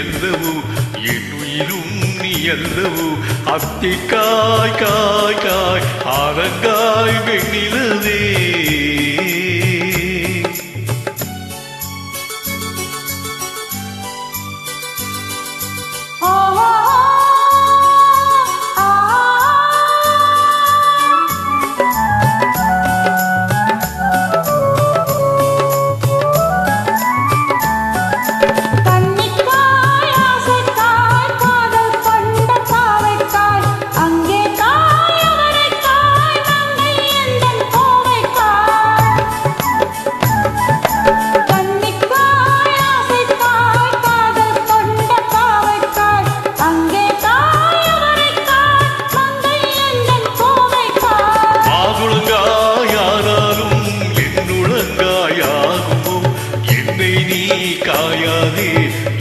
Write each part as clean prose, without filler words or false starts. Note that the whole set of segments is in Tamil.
அல்லவோ என் உயிரும் நீ அல்லவோ அத்திக்காய் காய் காய் ஆரங்காய் வெண்ணிலவே காயாதே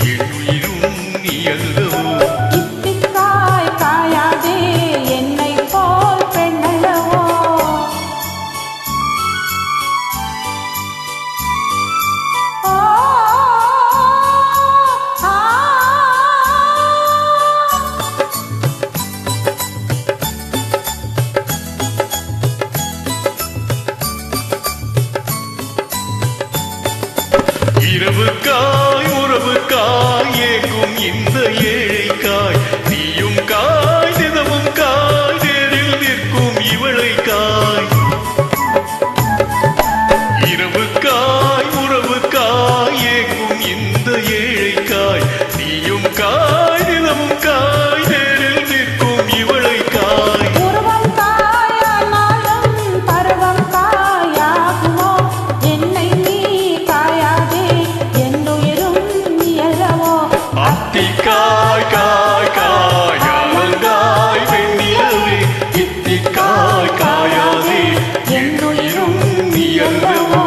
என் உயிரும் நீ அல்லவோ இத்திக்காய் காயாதே என்னை போல் பெண்ணல்லவோ இரவுக்காய் உறவுக்காய் ஏங்கும் இந்த ஏழைக்காய் நீயும் காய் தினமும் காய் நேரில் நிற்கும் இவளை காய் இரவுக்காய் உறவுக்காய் ஏங்கும் இந்த ஏழைக்காய் நீயும் காய் தினமும் காய் நேரில் நிற்கும் இவளை காய் உருவம் காயானாலும் பருவம் காயாகுமோ என்னை நீ காயாதே என்னுயிரும் நீ அல்லவோ அத்திக்காய் காய் காய் ஆலங்காய் வெண்ணிலவே இத்திக்காய் காயாதே என்னுயிரும் நீ அல்லவோ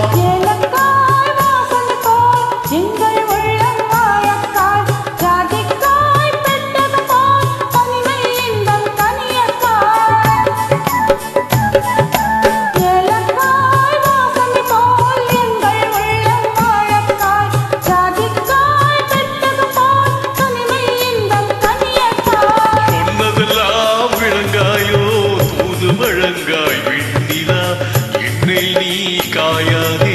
ஏலக்காய் வாசனை போல் எங்கள் உள்ளம் வாழக்காய் ஜாதிக்காய் பெட்டது போல் தனிமை இன்பம் தனியக்காய் ஏலக்காய் வாசனை போல் எங்கள் உள்ளம் வாழக்காய் ஜாதிக்காய் பெட்டது போல் தனிமை இன்பம் தனியக்காய் சொன்னதெல்லாம் விளங்காயோ தூது வழங்காய் வெண்ணிலா என்னை நீ காயாதே